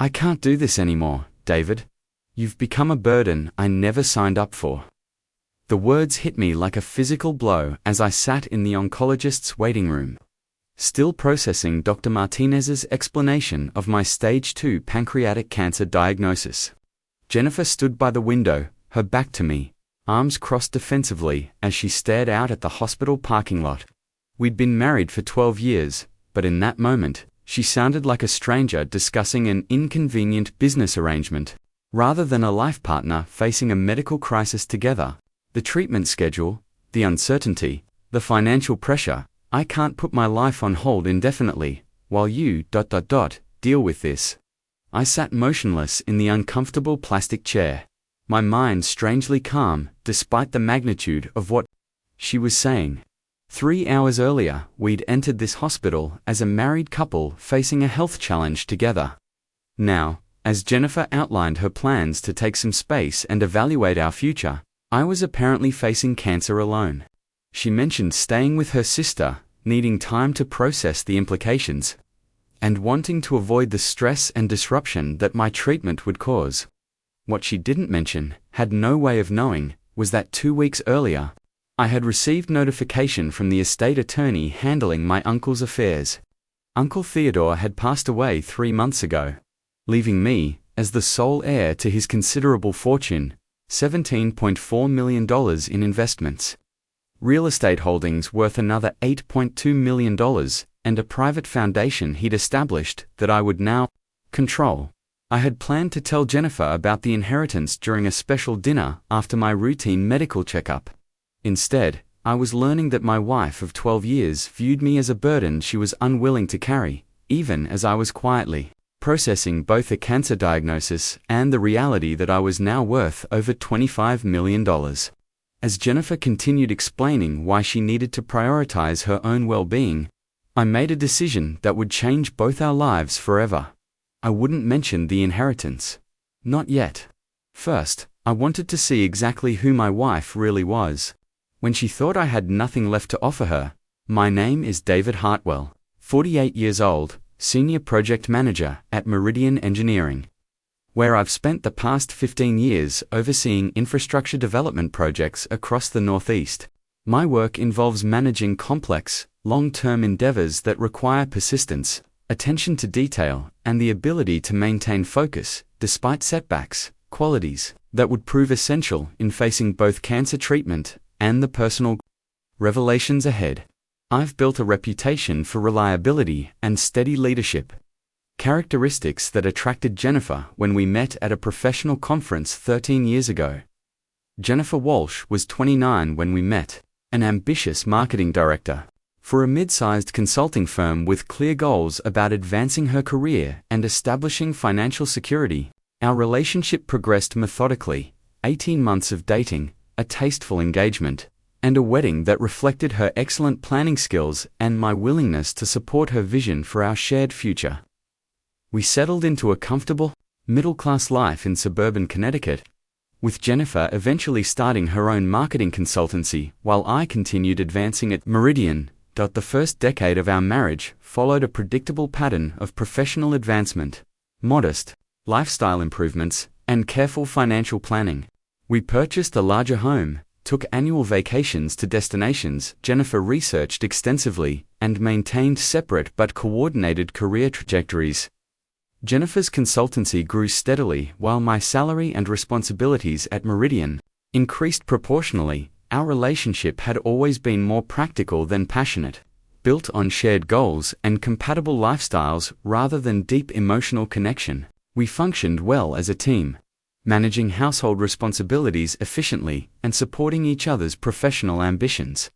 "I can't do this anymore, David. You've become a burden I never signed up for." The words hit me like a physical blow as I sat in the oncologist's waiting room, still processing Dr. Martinez's explanation of my stage 2 pancreatic cancer diagnosis. Jennifer stood by the window, her back to me, arms crossed defensively as she stared out at the hospital parking lot. We'd been married for 12 years, but in that moment, she sounded like a stranger discussing an inconvenient business arrangement, rather than a life partner facing a medical crisis together. The treatment schedule, the uncertainty, the financial pressure. "I can't put my life on hold indefinitely, while you deal with this." I sat motionless in the uncomfortable plastic chair, my mind strangely calm despite the magnitude of what she was saying. 3 hours earlier, we'd entered this hospital as a married couple facing a health challenge together. Now, as Jennifer outlined her plans to take some space and evaluate our future, I was apparently facing cancer alone. She mentioned staying with her sister, needing time to process the implications, and wanting to avoid the stress and disruption that my treatment would cause. What she didn't mention, had no way of knowing, was that 2 weeks earlier, I had received notification from the estate attorney handling my uncle's affairs. Uncle Theodore had passed away 3 months ago, leaving me, as the sole heir to his considerable fortune, $17.4 million in investments, real estate holdings worth another $8.2 million, and a private foundation he'd established that I would now control. I had planned to tell Jennifer about the inheritance during a special dinner after my routine medical checkup. Instead, I was learning that my wife of 12 years viewed me as a burden she was unwilling to carry, even as I was quietly processing both a cancer diagnosis and the reality that I was now worth over $25 million. As Jennifer continued explaining why she needed to prioritize her own well-being, I made a decision that would change both our lives forever. I wouldn't mention the inheritance. Not yet. First, I wanted to see exactly who my wife really was. When she thought I had nothing left to offer her, "My name is David Hartwell, 48 years old, Senior Project Manager at Meridian Engineering, where I've spent the past 15 years overseeing infrastructure development projects across the Northeast. My work involves managing complex, long-term endeavors that require persistence, attention to detail, and the ability to maintain focus, despite setbacks, qualities that would prove essential in facing both cancer treatment and the personal revelations ahead. I've built a reputation for reliability and steady leadership, characteristics that attracted Jennifer when we met at a professional conference 13 years ago. Jennifer Walsh was 29 when we met, an ambitious marketing director for a mid-sized consulting firm with clear goals about advancing her career and establishing financial security. Our relationship progressed methodically, 18 months of dating, a tasteful engagement, and a wedding that reflected her excellent planning skills and my willingness to support her vision for our shared future. We settled into a comfortable, middle-class life in suburban Connecticut, with Jennifer eventually starting her own marketing consultancy while I continued advancing at Meridian. The first decade of our marriage followed a predictable pattern of professional advancement, modest lifestyle improvements, and careful financial planning. We purchased a larger home, took annual vacations to destinations Jennifer researched extensively, and maintained separate but coordinated career trajectories. Jennifer's consultancy grew steadily while my salary and responsibilities at Meridian increased proportionally. Our relationship had always been more practical than passionate, built on shared goals and compatible lifestyles rather than deep emotional connection. We functioned well as a team, managing household responsibilities efficiently and supporting each other's professional ambitions.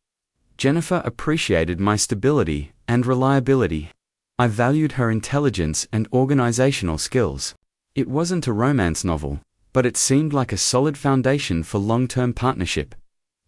Jennifer appreciated my stability and reliability. I valued her intelligence and organizational skills. It wasn't a romance novel, but it seemed like a solid foundation for long-term partnership.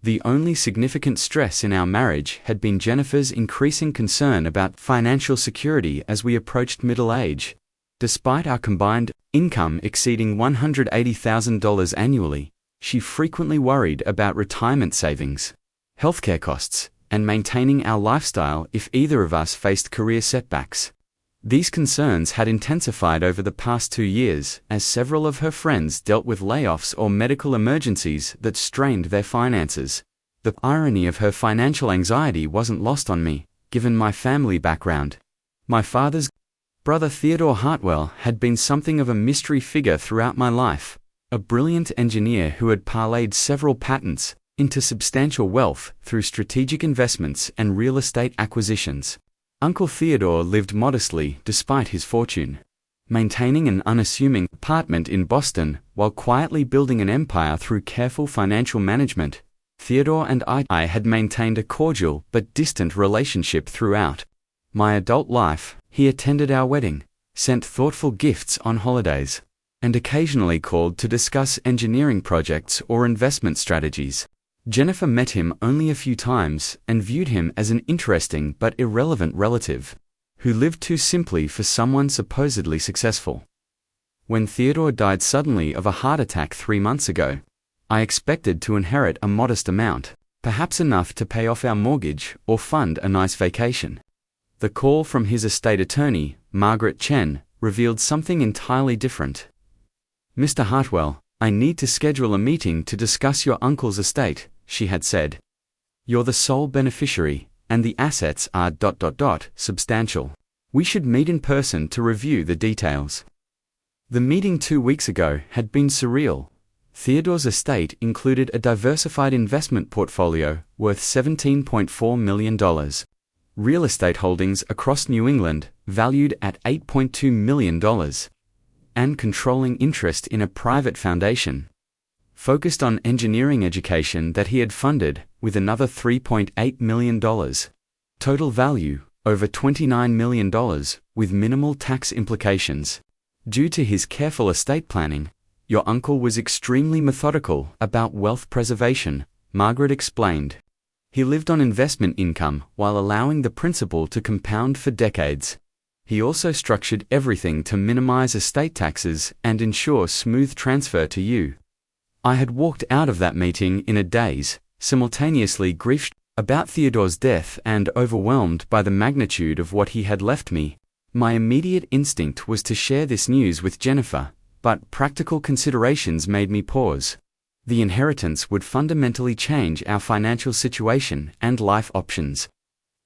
The only significant stress in our marriage had been Jennifer's increasing concern about financial security as we approached middle age. Despite our combined income exceeding $180,000 annually, she frequently worried about retirement savings, healthcare costs, and maintaining our lifestyle if either of us faced career setbacks. These concerns had intensified over the past 2 years, as several of her friends dealt with layoffs or medical emergencies that strained their finances. The irony of her financial anxiety wasn't lost on me, given my family background. My father's brother Theodore Hartwell had been something of a mystery figure throughout my life, a brilliant engineer who had parlayed several patents into substantial wealth through strategic investments and real estate acquisitions. Uncle Theodore lived modestly despite his fortune, maintaining an unassuming apartment in Boston while quietly building an empire through careful financial management. Theodore and I had maintained a cordial but distant relationship throughout my adult life. He attended our wedding, sent thoughtful gifts on holidays, and occasionally called to discuss engineering projects or investment strategies. Jennifer met him only a few times and viewed him as an interesting but irrelevant relative who lived too simply for someone supposedly successful. When Theodore died suddenly of a heart attack 3 months ago, I expected to inherit a modest amount, perhaps enough to pay off our mortgage or fund a nice vacation. The call from his estate attorney, Margaret Chen, revealed something entirely different. "Mr. Hartwell, I need to schedule a meeting to discuss your uncle's estate," she had said. "You're the sole beneficiary, and the assets are ... substantial. We should meet in person to review the details." The meeting 2 weeks ago had been surreal. Theodore's estate included a diversified investment portfolio worth $17.4 million, real estate holdings across New England valued at $8.2 million, and controlling interest in a private foundation focused on engineering education that he had funded with another $3.8 million. Total value, over $29 million, with minimal tax implications. Due to his careful estate planning, your uncle was extremely methodical about wealth preservation, Margaret explained. He lived on investment income while allowing the principal to compound for decades. He also structured everything to minimize estate taxes and ensure smooth transfer to you. I had walked out of that meeting in a daze, simultaneously grief about Theodore's death and overwhelmed by the magnitude of what he had left me. My immediate instinct was to share this news with Jennifer, but practical considerations made me pause. The inheritance would fundamentally change our financial situation and life options.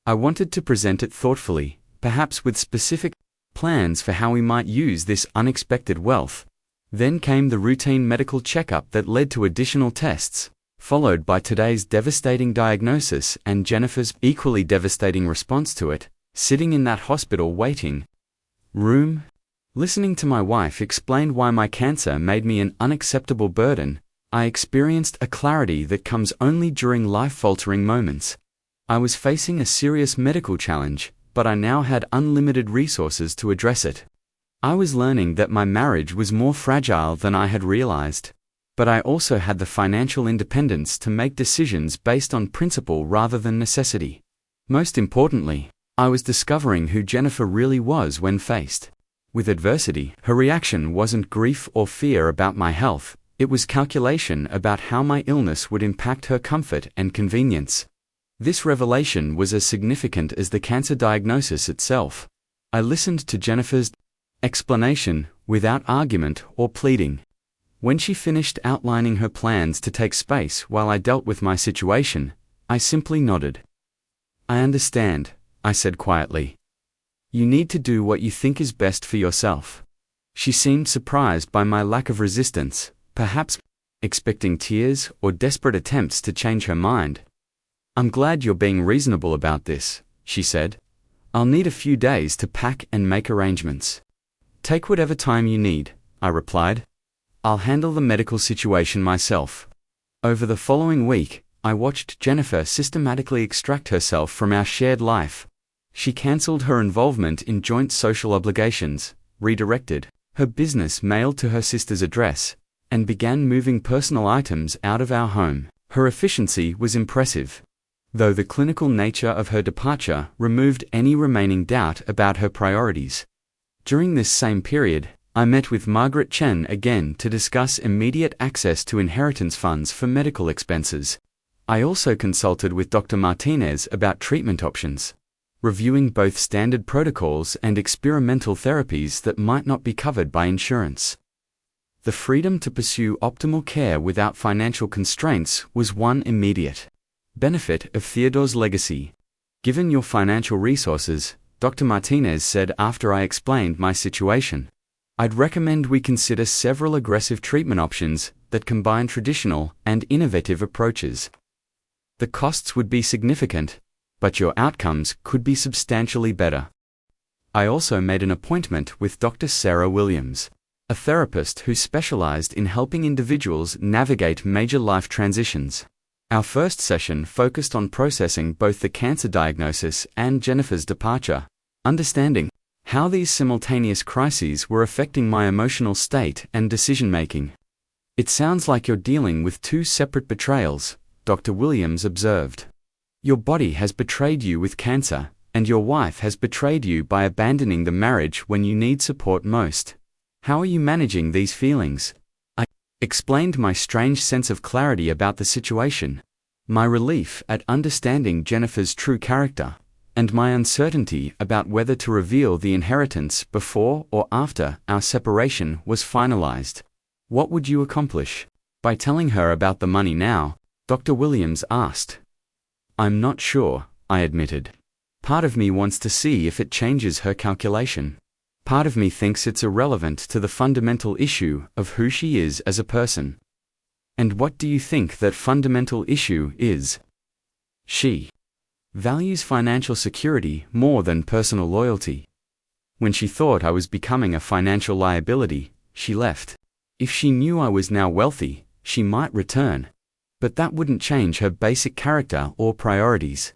I wanted to present it thoughtfully, perhaps with specific plans for how we might use this unexpected wealth. Then came the routine medical checkup that led to additional tests, followed by today's devastating diagnosis and Jennifer's equally devastating response to it, sitting in that hospital waiting room. Listening to my wife explain why my cancer made me an unacceptable burden, I experienced a clarity that comes only during life-altering moments. I was facing a serious medical challenge, but I now had unlimited resources to address it. I was learning that my marriage was more fragile than I had realized, but I also had the financial independence to make decisions based on principle rather than necessity. Most importantly, I was discovering who Jennifer really was when faced with adversity. Her reaction wasn't grief or fear about my health, it was calculation about how my illness would impact her comfort and convenience. This revelation was as significant as the cancer diagnosis itself. I listened to Jennifer's explanation without argument or pleading. When she finished outlining her plans to take space while I dealt with my situation, I simply nodded. "I understand," I said quietly. "You need to do what you think is best for yourself." She seemed surprised by my lack of resistance, perhaps expecting tears or desperate attempts to change her mind. "I'm glad you're being reasonable about this," she said. "I'll need a few days to pack and make arrangements." "Take whatever time you need," I replied. "I'll handle the medical situation myself." Over the following week, I watched Jennifer systematically extract herself from our shared life. She cancelled her involvement in joint social obligations, redirected her business mail to her sister's address, and began moving personal items out of our home. Her efficiency was impressive, though the clinical nature of her departure removed any remaining doubt about her priorities. During this same period, I met with Margaret Chen again to discuss immediate access to inheritance funds for medical expenses. I also consulted with Dr. Martinez about treatment options. reviewing both standard protocols and experimental therapies that might not be covered by insurance. The freedom to pursue optimal care without financial constraints was one immediate benefit of Theodore's legacy. Given your financial resources, Dr. Martinez said after I explained my situation, I'd recommend we consider several aggressive treatment options that combine traditional and innovative approaches. The costs would be significant, but your outcomes could be substantially better. I also made an appointment with Dr. Sarah Williams, a therapist who specialized in helping individuals navigate major life transitions. Our first session focused on processing both the cancer diagnosis and Jennifer's departure, understanding how these simultaneous crises were affecting my emotional state and decision-making. It sounds like you're dealing with two separate betrayals, Dr. Williams observed. Your body has betrayed you with cancer, and your wife has betrayed you by abandoning the marriage when you need support most. How are you managing these feelings? I explained my strange sense of clarity about the situation, my relief at understanding Jennifer's true character, and my uncertainty about whether to reveal the inheritance before or after our separation was finalized. What would you accomplish by telling her about the money now? Dr. Williams asked. I'm not sure, I admitted. Part of me wants to see if it changes her calculation. Part of me thinks it's irrelevant to the fundamental issue of who she is as a person. And what do you think that fundamental issue is? She values financial security more than personal loyalty. When she thought I was becoming a financial liability, she left. If she knew I was now wealthy, she might return. But that wouldn't change her basic character or priorities.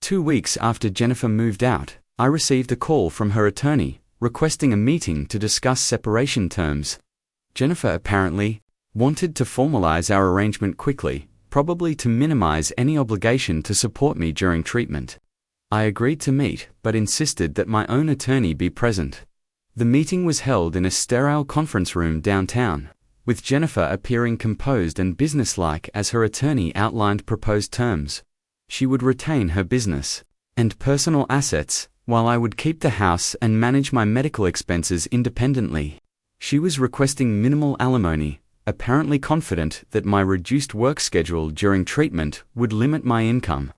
2 weeks after Jennifer moved out, I received a call from her attorney, requesting a meeting to discuss separation terms. Jennifer apparently wanted to formalize our arrangement quickly, probably to minimize any obligation to support me during treatment. I agreed to meet, but insisted that my own attorney be present. The meeting was held in a sterile conference room downtown, with Jennifer appearing composed and businesslike as her attorney outlined proposed terms. She would retain her business and personal assets, while I would keep the house and manage my medical expenses independently. She was requesting minimal alimony, apparently confident that my reduced work schedule during treatment would limit my income.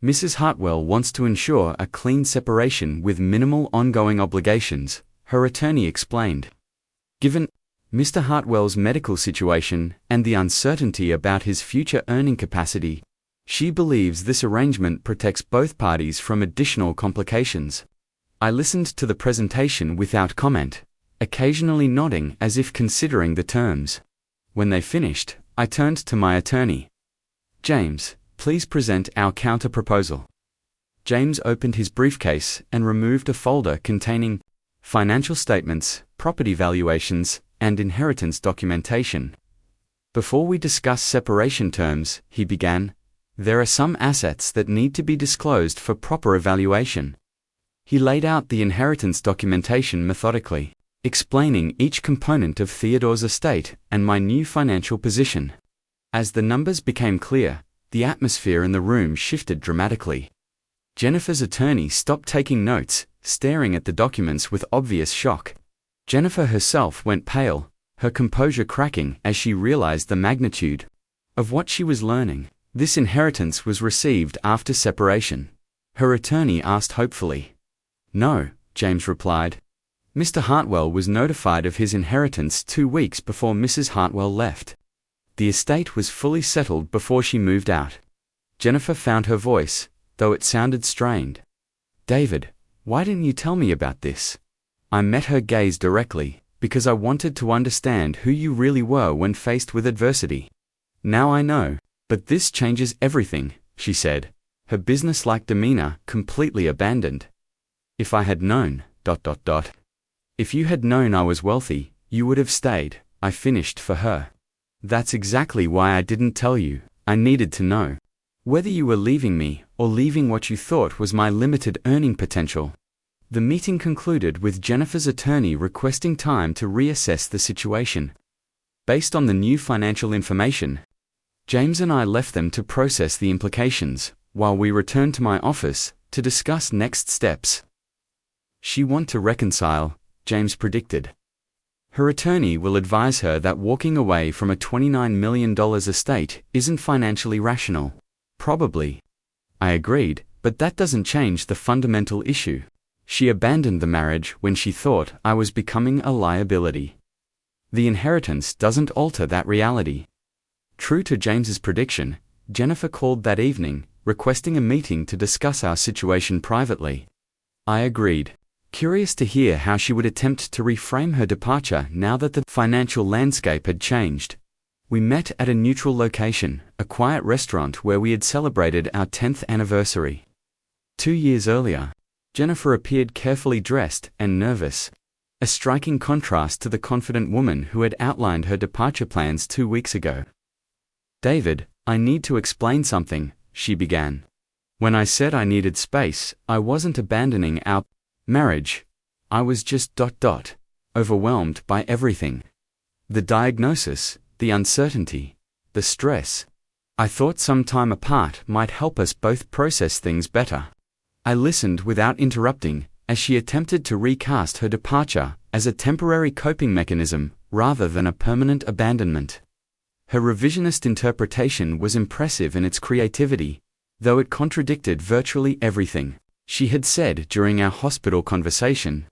Mrs. Hartwell wants to ensure a clean separation with minimal ongoing obligations, her attorney explained. Given Mr. Hartwell's medical situation and the uncertainty about his future earning capacity, she believes this arrangement protects both parties from additional complications. I listened to the presentation without comment, occasionally nodding as if considering the terms. When they finished, I turned to my attorney. James, please present our counter-proposal. James opened his briefcase and removed a folder containing financial statements, property valuations, and inheritance documentation. Before we discuss separation terms, he began, there are some assets that need to be disclosed for proper evaluation. He laid out the inheritance documentation methodically, explaining each component of Theodore's estate and my new financial position. As the numbers became clear, the atmosphere in the room shifted dramatically. Jennifer's attorney stopped taking notes, staring at the documents with obvious shock. Jennifer herself went pale, her composure cracking as she realized the magnitude of what she was learning. This inheritance was received after separation. Her attorney asked hopefully. No, James replied. Mr. Hartwell was notified of his inheritance 2 weeks before Mrs. Hartwell left. The estate was fully settled before she moved out. Jennifer found her voice, though it sounded strained. David, why didn't you tell me about this? I met her gaze directly, because I wanted to understand who you really were when faced with adversity. Now I know. But this changes everything, she said, her business-like demeanor completely abandoned. If I had known, ... If you had known I was wealthy, you would have stayed, I finished for her. That's exactly why I didn't tell you. I needed to know whether you were leaving me or leaving what you thought was my limited earning potential. The meeting concluded with Jennifer's attorney requesting time to reassess the situation. Based on the new financial information, James and I left them to process the implications, while we returned to my office, to discuss next steps. She want to reconcile, James predicted. Her attorney will advise her that walking away from a $29 million estate isn't financially rational. Probably. I agreed, but that doesn't change the fundamental issue. She abandoned the marriage when she thought I was becoming a liability. The inheritance doesn't alter that reality. True to James's prediction, Jennifer called that evening, requesting a meeting to discuss our situation privately. I agreed, curious to hear how she would attempt to reframe her departure now that the financial landscape had changed. We met at a neutral location, a quiet restaurant where we had celebrated our 10th anniversary. 2 years earlier, Jennifer appeared carefully dressed and nervous, a striking contrast to the confident woman who had outlined her departure plans 2 weeks ago. David, I need to explain something, she began. When I said I needed space, I wasn't abandoning our marriage. I was just overwhelmed by everything. The diagnosis, the uncertainty, the stress. I thought some time apart might help us both process things better. I listened without interrupting, as she attempted to recast her departure as a temporary coping mechanism rather than a permanent abandonment. Her revisionist interpretation was impressive in its creativity, though it contradicted virtually everything she had said during our hospital conversation.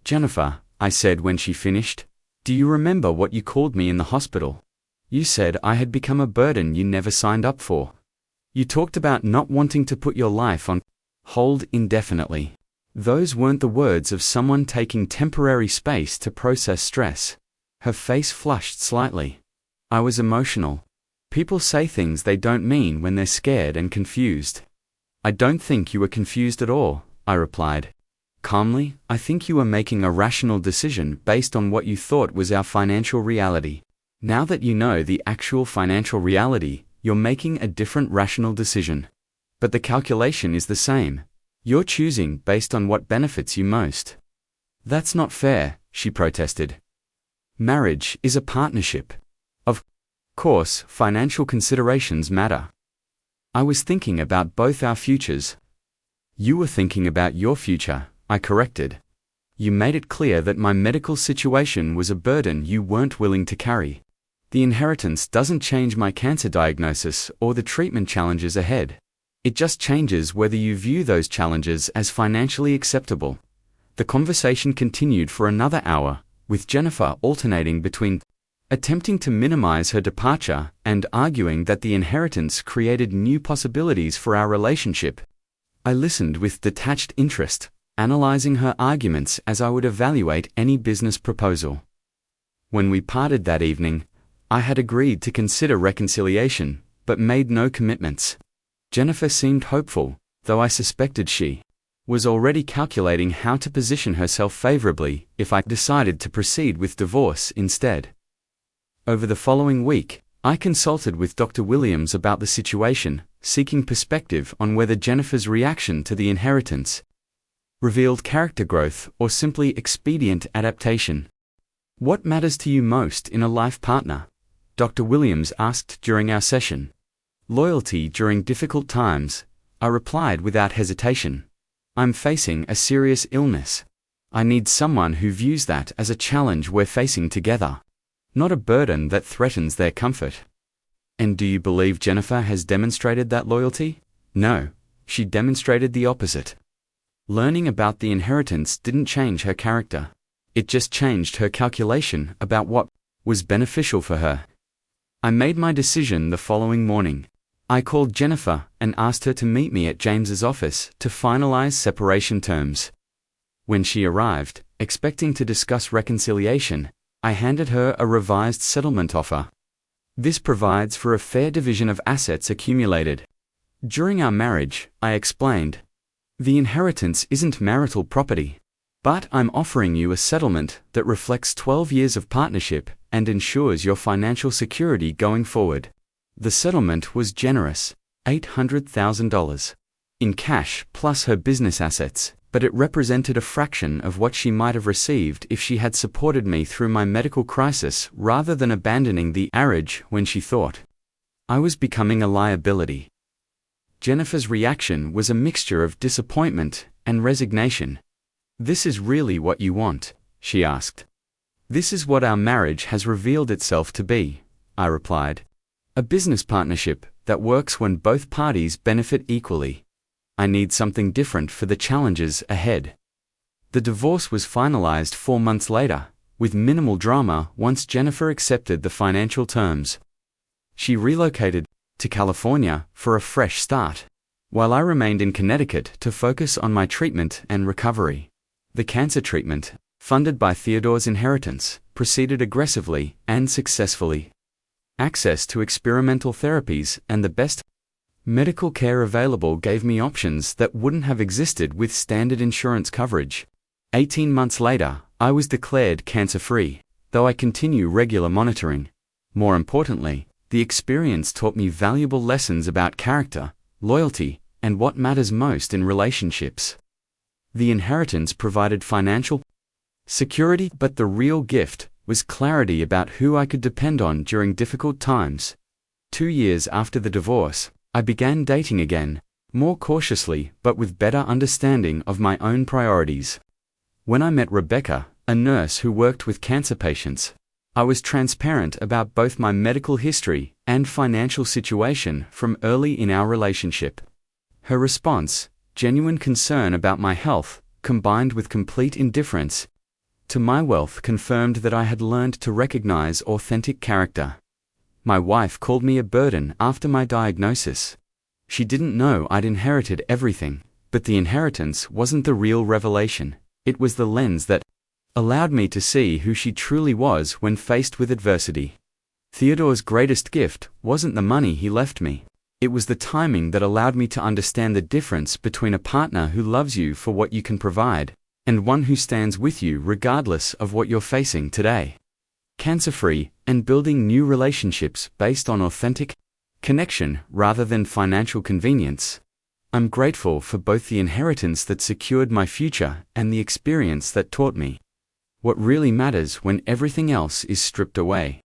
Jennifer, I said when she finished, do you remember what you called me in the hospital? You said I had become a burden you never signed up for. You talked about not wanting to put your life on hold indefinitely. Those weren't the words of someone taking temporary space to process stress. Her face flushed slightly. I was emotional. People say things they don't mean when they're scared and confused. I don't think you were confused at all, I replied. Calmly, I think you were making a rational decision based on what you thought was our financial reality. Now that you know the actual financial reality, you're making a different rational decision. But the calculation is the same. You're choosing based on what benefits you most. That's not fair, she protested. Marriage is a partnership. Of course, financial considerations matter. I was thinking about both our futures. You were thinking about your future, I corrected. You made it clear that my medical situation was a burden you weren't willing to carry. The inheritance doesn't change my cancer diagnosis or the treatment challenges ahead. It just changes whether you view those challenges as financially acceptable. The conversation continued for another hour, with Jennifer alternating between attempting to minimize her departure and arguing that the inheritance created new possibilities for our relationship. I listened with detached interest, analyzing her arguments as I would evaluate any business proposal. When we parted that evening, I had agreed to consider reconciliation, but made no commitments. Jennifer seemed hopeful, though I suspected she was already calculating how to position herself favorably if I decided to proceed with divorce instead. Over the following week, I consulted with Dr. Williams about the situation, seeking perspective on whether Jennifer's reaction to the inheritance revealed character growth or simply expedient adaptation. What matters to you most in a life partner? Dr. Williams asked during our session. Loyalty during difficult times, I replied without hesitation. I'm facing a serious illness. I need someone who views that as a challenge we're facing together, not a burden that threatens their comfort. And do you believe Jennifer has demonstrated that loyalty? No, she demonstrated the opposite. Learning about the inheritance didn't change her character. It just changed her calculation about what was beneficial for her. I made my decision the following morning. I called Jennifer and asked her to meet me at James's office to finalize separation terms. When she arrived, expecting to discuss reconciliation, I handed her a revised settlement offer. This provides for a fair division of assets accumulated. During our marriage, I explained, the inheritance isn't marital property, but I'm offering you a settlement that reflects 12 years of partnership and ensures your financial security going forward. The settlement was generous, $800,000 in cash plus her business assets, but it represented a fraction of what she might have received if she had supported me through my medical crisis rather than abandoning the marriage when she thought I was becoming a liability. Jennifer's reaction was a mixture of disappointment and resignation. "This is really what you want?" she asked. "This is what our marriage has revealed itself to be," I replied. "A business partnership that works when both parties benefit equally. I need something different for the challenges ahead." The divorce was finalized 4 months later, with minimal drama once Jennifer accepted the financial terms. She relocated to California for a fresh start, while I remained in Connecticut to focus on my treatment and recovery. The cancer treatment, funded by Theodore's inheritance, proceeded aggressively and successfully. Access to experimental therapies and the best medical care available gave me options that wouldn't have existed with standard insurance coverage. 18 months later, I was declared cancer-free, though I continue regular monitoring. More importantly, the experience taught me valuable lessons about character, loyalty, and what matters most in relationships. The inheritance provided financial security, but the real gift was clarity about who I could depend on during difficult times. 2 years after the divorce, I began dating again, more cautiously but with better understanding of my own priorities. When I met Rebecca, a nurse who worked with cancer patients, I was transparent about both my medical history and financial situation from early in our relationship. Her response, genuine concern about my health, combined with complete indifference to my wealth, confirmed that I had learned to recognize authentic character. My wife called me a burden after my diagnosis. She didn't know I'd inherited everything, but the inheritance wasn't the real revelation. It was the lens that allowed me to see who she truly was when faced with adversity. Theodore's greatest gift wasn't the money he left me. It was the timing that allowed me to understand the difference between a partner who loves you for what you can provide and one who stands with you regardless of what you're facing today. Cancer-free and building new relationships based on authentic connection rather than financial convenience. I'm grateful for both the inheritance that secured my future and the experience that taught me what really matters when everything else is stripped away.